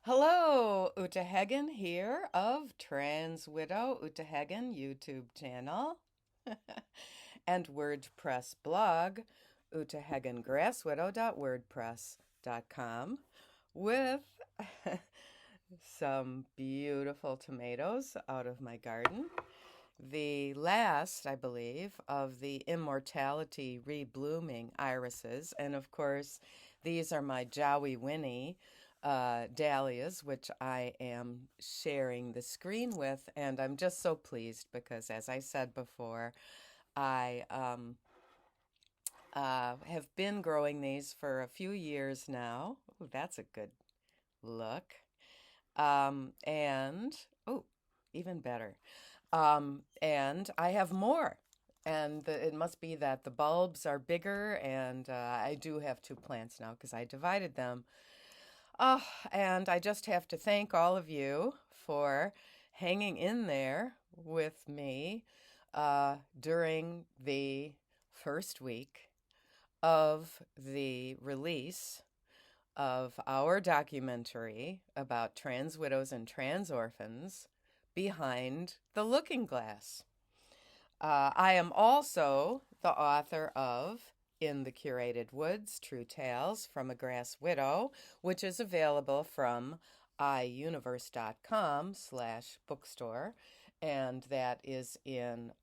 Hello, Uta Hagen here of Trans Widow Uta Hagen YouTube channel and WordPress blog, utahagengrasswidow.wordpress.com with some beautiful tomatoes out of my garden. The last, I believe, of the immortality reblooming irises. And of course, these are my Jowie Winnie dahlias, which I am sharing the screen with. And I'm just so pleased because, as I said before, I have been growing these for a few years now. Ooh, that's a good look. Oh, even better. And I have more. And it must be that the bulbs are bigger, and I do have two plants now because I divided them. And I just have to thank all of you for hanging in there with me during the first week of the release of our documentary about trans widows and trans orphans, Behind the Looking Glass. I am also the author of In the Curated Woods, True Tales from a Grass Widow, which is available from iuniverse.com/bookstore. And that is in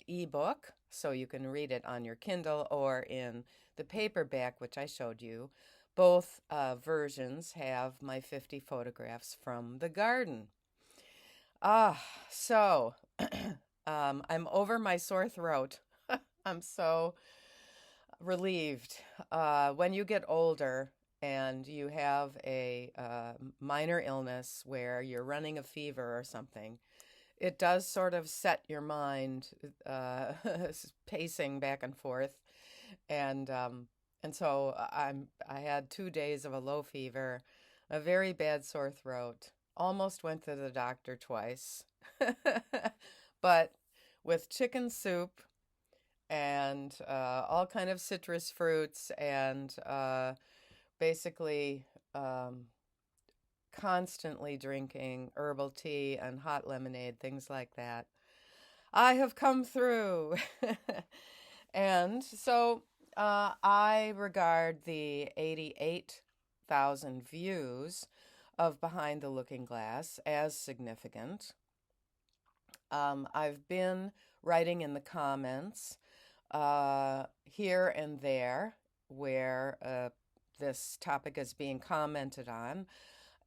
ebook, so you can read it on your Kindle or in the paperback, which I showed you. Both versions have my 50 photographs from the garden. So I'm over my sore throat. I'm so relieved. When you get older and you have a minor illness where you're running a fever or something, it does sort of set your mind pacing back and forth. And so I had 2 days of a low fever, a very bad sore throat, almost went to the doctor twice. But with chicken soup and all kind of citrus fruits and basically constantly drinking herbal tea and hot lemonade, things like that, I have come through. And so I regard the 88,000 views of Behind the Looking Glass as significant. I've been writing in the comments here and there where this topic is being commented on.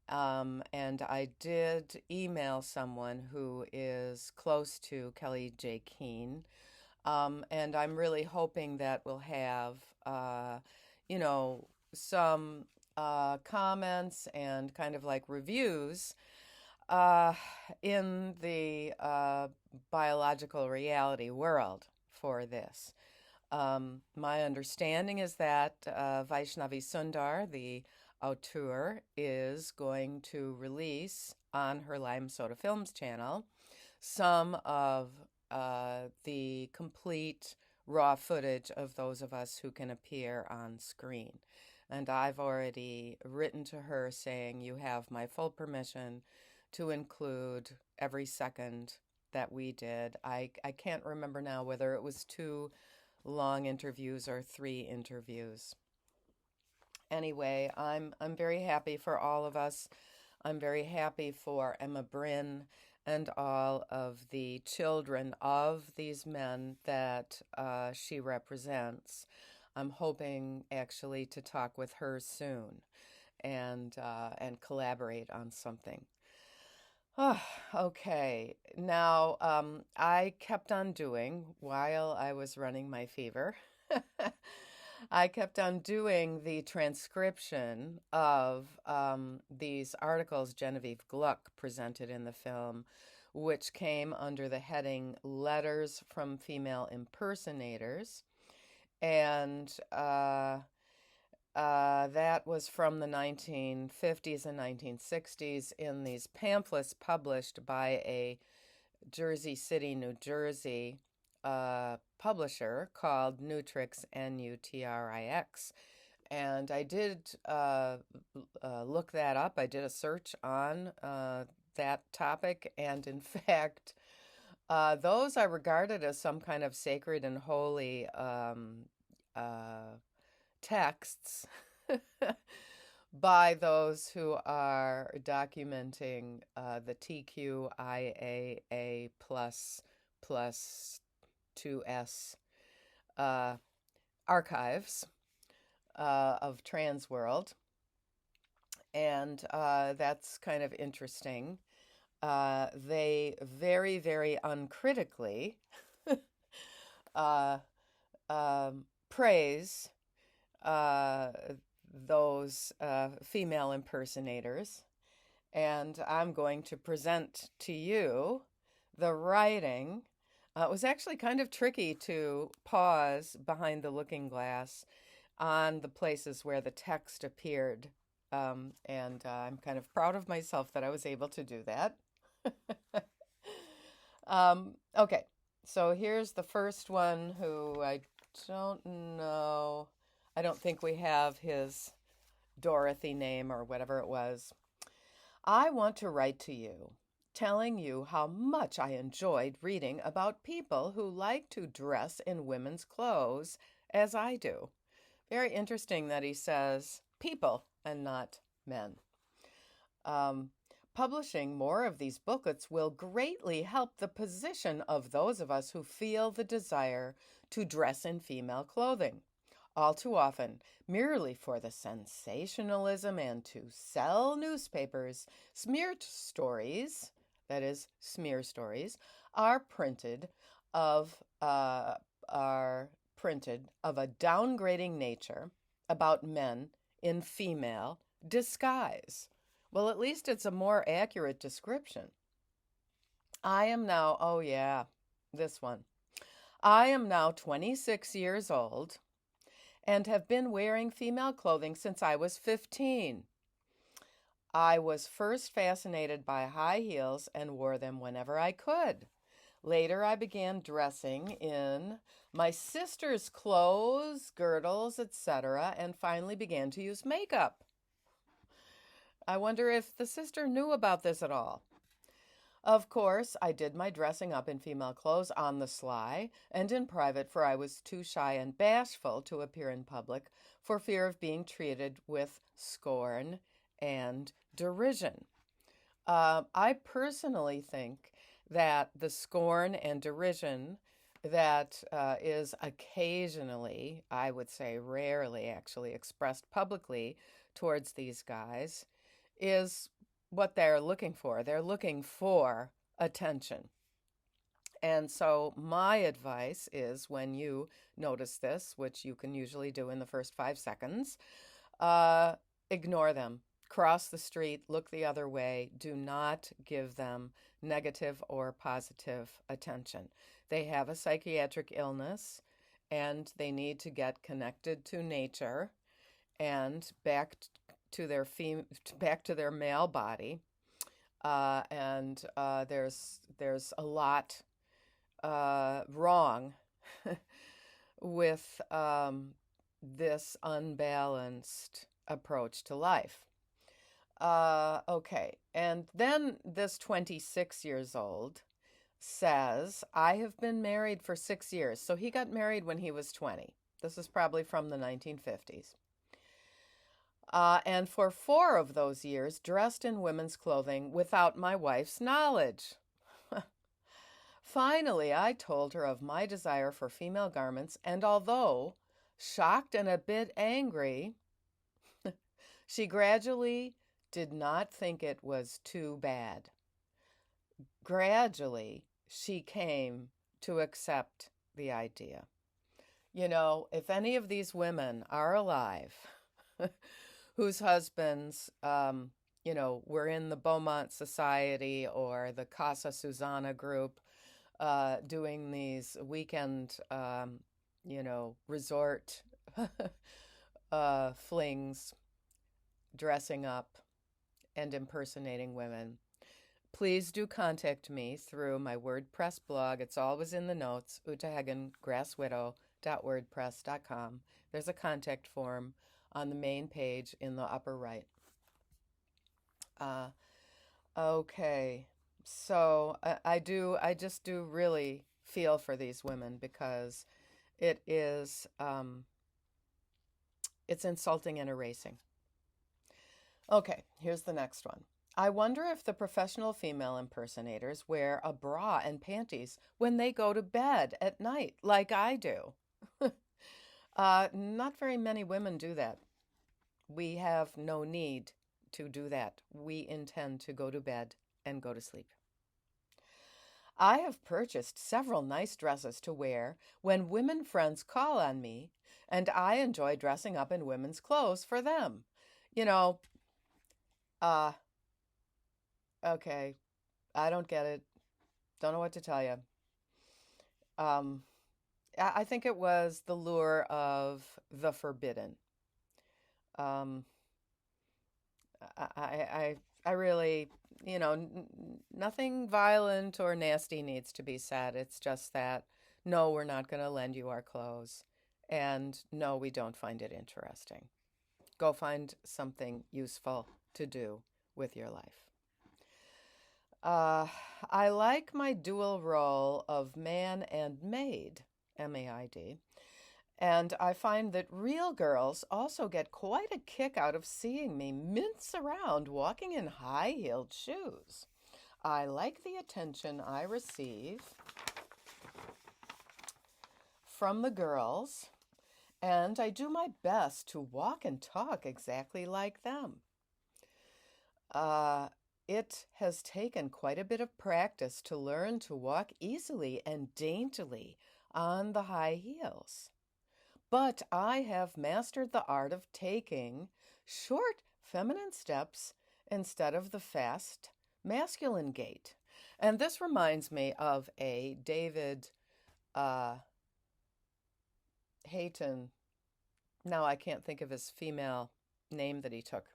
And I did email someone who is close to Kelly J. Keene. And I'm really hoping that we'll have, some comments and kind of like reviews in the biological reality world for this. My understanding is that Vaishnavi Sundar, the auteur, is going to release on her Lime Soda Films channel some of the complete raw footage of those of us who can appear on screen. And I've already written to her saying you have my full permission to include every second that we did. I can't remember now whether it was 2 long interviews or 3 interviews. Anyway, I'm very happy for all of us. I'm very happy for Emma Bryn and all of the children of these men that she represents. I'm hoping actually to talk with her soon and collaborate on something. Oh, okay. Now, I kept on doing while I was running my fever. I kept on doing the transcription of these articles Genevieve Gluck presented in the film, which came under the heading Letters from Female Impersonators. And that was from the 1950s and 1960s in these pamphlets published by a Jersey City, New Jersey publisher called Nutrix, Nutrix. And I did look that up. I did a search on that topic, and in fact, those are regarded as some kind of sacred and holy uh, texts by those who are documenting the TQIAA plus 2S uh, archives of trans world. And that's kind of interesting. They very, very uncritically uh, praise those female impersonators. And I'm going to present to you the writing. It was actually kind of tricky to pause behind the looking glass on the places where the text appeared. And I'm kind of proud of myself that I was able to do that. Okay, so here's the first one who I don't know. I don't think we have his Dorothy name or whatever it was. I want to write to you, telling you how much I enjoyed reading about people who like to dress in women's clothes as I do. Very interesting that he says people and not men. Publishing more of these booklets will greatly help the position of those of us who feel the desire to dress in female clothing, all too often merely for the sensationalism and to sell newspapers. Smear stories, that is, smear stories, are printed of a downgrading nature about men in female disguise. Well, at least it's a more accurate description. I am now, oh yeah, this one. I am now 26 years old and have been wearing female clothing since I was 15. I was first fascinated by high heels and wore them whenever I could. Later, I began dressing in my sister's clothes, girdles, etc., and finally began to use makeup. I wonder if the sister knew about this at all. Of course, I did my dressing up in female clothes on the sly and in private, for I was too shy and bashful to appear in public for fear of being treated with scorn and derision. I personally think that the scorn and derision that is occasionally, I would say rarely actually, expressed publicly towards these guys is what they're looking for. They're looking for attention. And so my advice is, when you notice this, which you can usually do in the first 5 seconds, ignore them. Cross the street, look the other way. Do not give them negative or positive attention. They have a psychiatric illness and they need to get connected to nature and back to their male body. And there's a lot wrong with this unbalanced approach to life. Okay, and then this 26 years old says, I have been married for 6 years. So he got married when he was 20. This is probably from the 1950s. And for 4 of those years, dressed in women's clothing without my wife's knowledge. Finally, I told her of my desire for female garments, and although shocked and a bit angry, she gradually did not think it was too bad. Gradually, she came to accept the idea. You know, if any of these women are alive, whose husbands, were in the Beaumont Society or the Casa Susana group, doing these weekend, resort flings, dressing up and impersonating women, please do contact me through my WordPress blog. It's always in the notes, utahagengrasswidow.wordpress.com. There's a contact form on the main page in the upper right. Uh, okay, so I just do really feel for these women because it is, it's insulting and erasing. Okay, here's the next one. I wonder if the professional female impersonators wear a bra and panties when they go to bed at night, like I do. Not very many women do that. We have no need to do that. We intend to go to bed and go to sleep. I have purchased several nice dresses to wear when women friends call on me, and I enjoy dressing up in women's clothes for them. You know, uh, okay, I don't get it. Don't know what to tell you. Um, I think it was the lure of the forbidden. Um, I really, nothing violent or nasty needs to be said. It's just that, no, we're not going to lend you our clothes. And no, we don't find it interesting. Go find something useful to do with your life. Uh, I like my dual role of man and maid, MAID, and I find that real girls also get quite a kick out of seeing me mince around walking in high-heeled shoes. I like the attention I receive from the girls, and I do my best to walk and talk exactly like them. It has taken quite a bit of practice to learn to walk easily and daintily on the high heels. But I have mastered the art of taking short feminine steps instead of the fast masculine gait. And this reminds me of a David Hayton. Now I can't think of his female name that he took,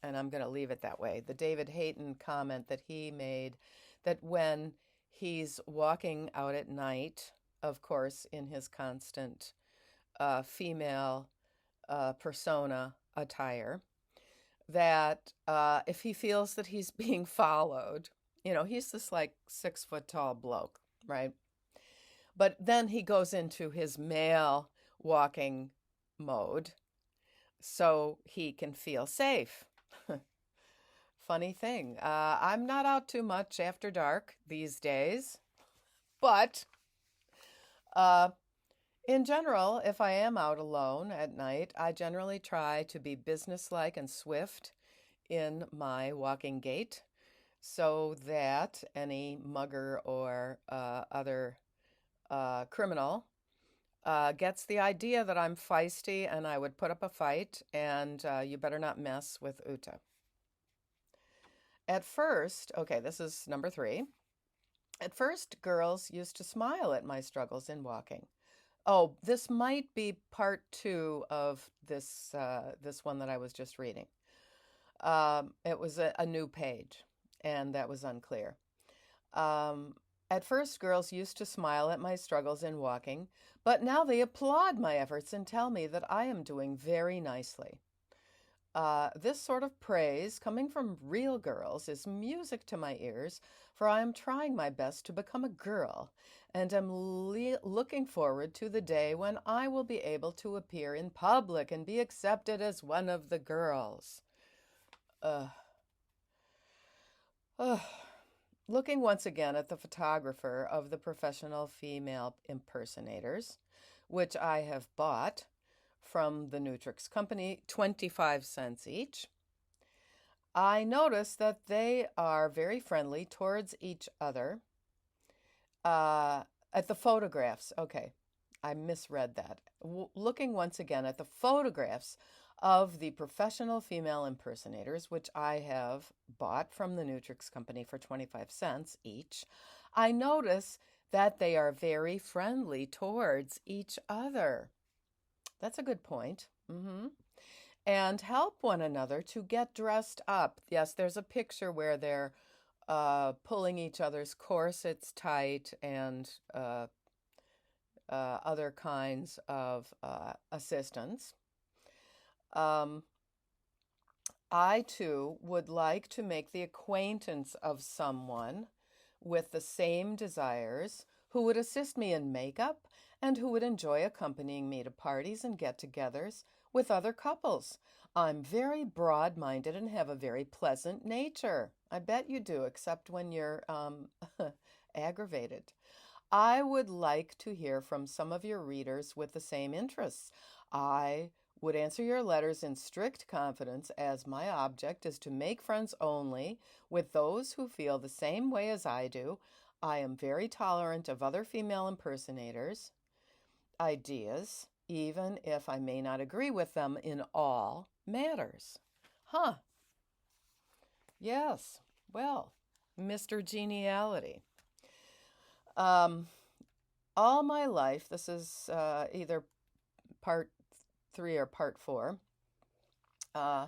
and I'm going to leave it that way. The David Hayton comment that he made that when he's walking out at night, of course, in his constant female persona attire, that if he feels that he's being followed, he's this like 6 foot tall bloke, right? But then he goes into his male walking mode so he can feel safe. Funny thing, I'm not out too much after dark these days, but in general, if I am out alone at night, I generally try to be businesslike and swift in my walking gait so that any mugger or other criminal gets the idea that I'm feisty and I would put up a fight, and you better not mess with Uta. At first, okay, this is number 3. At first, girls used to smile at my struggles in walking. Oh, this might be part 2 of this this one that I was just reading. It was a new page, and that was unclear. At first, girls used to smile at my struggles in walking, but now they applaud my efforts and tell me that I am doing very nicely. This sort of praise coming from real girls is music to my ears, for I am trying my best to become a girl, and am looking forward to the day when I will be able to appear in public and be accepted as one of the girls. Uh, uh, Looking once again at the photographer of the professional female impersonators, which I have bought from the Nutrix company, 25 cents each, I notice that they are very friendly towards each other. At the photographs, okay, I misread that. Looking once again at the photographs of the professional female impersonators, which I have bought from the Nutrix company for 25 cents each, I notice that they are very friendly towards each other. That's a good point. And help one another to get dressed up. Yes, there's a picture where they're pulling each other's corsets tight and other kinds of assistance. Um, I too would like to make the acquaintance of someone with the same desires who would assist me in makeup and who would enjoy accompanying me to parties and get togethers with other couples. I'm very broad minded and have a very pleasant nature. I bet you do, except when you're aggravated. I would like to hear from some of your readers with the same interests. I would answer your letters in strict confidence, as my object is to make friends only with those who feel the same way as I do. I am very tolerant of other female impersonators' ideas, even if I may not agree with them in all matters. Huh, yes. Well, Mr. Geniality. Um, all my life, this is either part three or part four. Uh,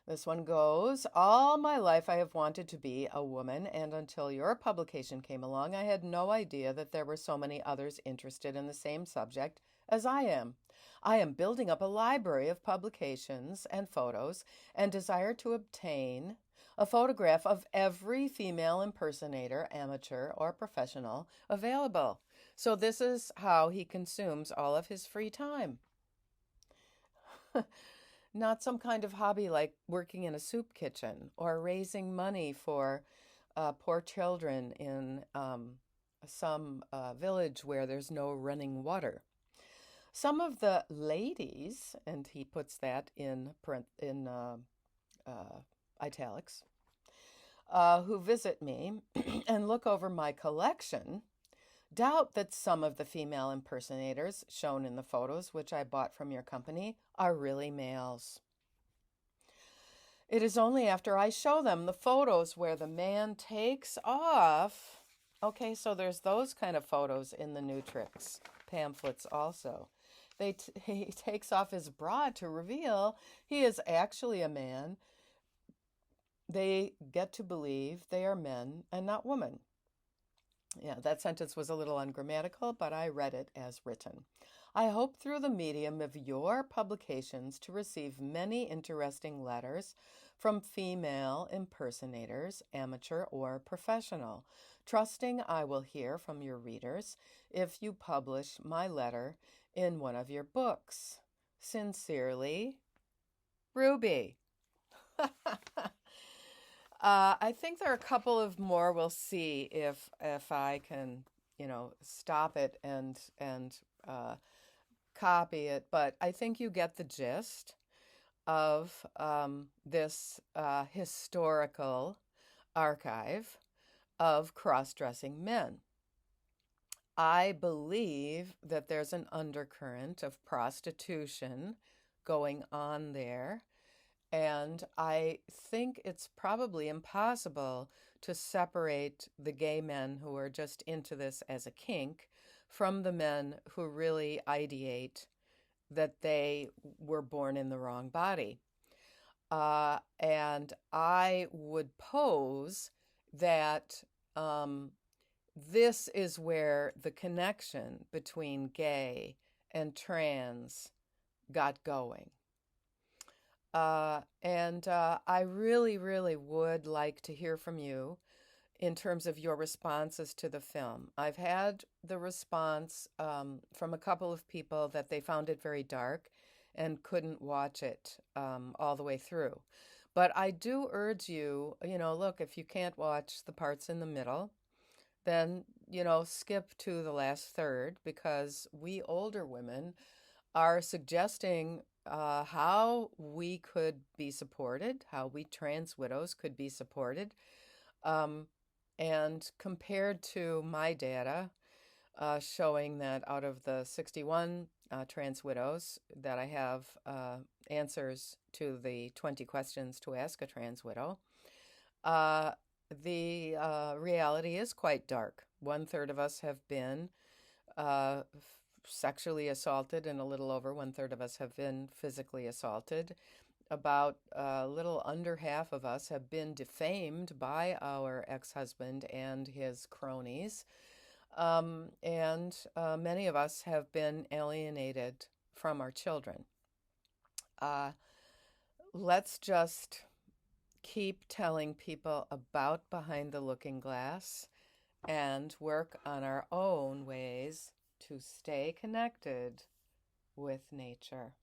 this one goes, all my life I have wanted to be a woman, and until your publication came along, I had no idea that there were so many others interested in the same subject as I am. I am building up a library of publications and photos and desire to obtain a photograph of every female impersonator, amateur or professional, available. So this is how he consumes all of his free time. Not some kind of hobby like working in a soup kitchen or raising money for poor children in some village where there's no running water. Some of the ladies, and he puts that in italics, who visit me and look over my collection doubt that some of the female impersonators shown in the photos, which I bought from your company, are really males. It is only after I show them the photos where the man takes off. Okay, so there's those kind of photos in the Nutrix pamphlets also. He takes off his bra to reveal he is actually a man. They get to believe they are men and not women. Yeah, that sentence was a little ungrammatical, but I read it as written. I hope through the medium of your publications to receive many interesting letters from female impersonators, amateur or professional, trusting I will hear from your readers if you publish my letter in one of your books. Sincerely, Ruby. I think there are a couple of more. We'll see if I can, stop it and copy it. But I think you get the gist of this historical archive of cross-dressing men. I believe that there's an undercurrent of prostitution going on there. And I think it's probably impossible to separate the gay men who are just into this as a kink from the men who really ideate that they were born in the wrong body. And I would pose that this is where the connection between gay and trans got going. And I really, really would like to hear from you in terms of your responses to the film. I've had the response from a couple of people that they found it very dark and couldn't watch it all the way through. But I do urge you, look, if you can't watch the parts in the middle, then, skip to the last third, because we older women are suggesting how we could be supported, how we trans widows could be supported. And compared to my data showing that out of the 61 trans widows that I have answers to the 20 questions to ask a trans widow, the reality is quite dark. 1/3 of us have been sexually assaulted, and a little over 1/3 of us have been physically assaulted. About a little under half of us have been defamed by our ex-husband and his cronies. And many of us have been alienated from our children. let's just keep telling people about Behind the Looking Glass and work on our own ways to stay connected with nature.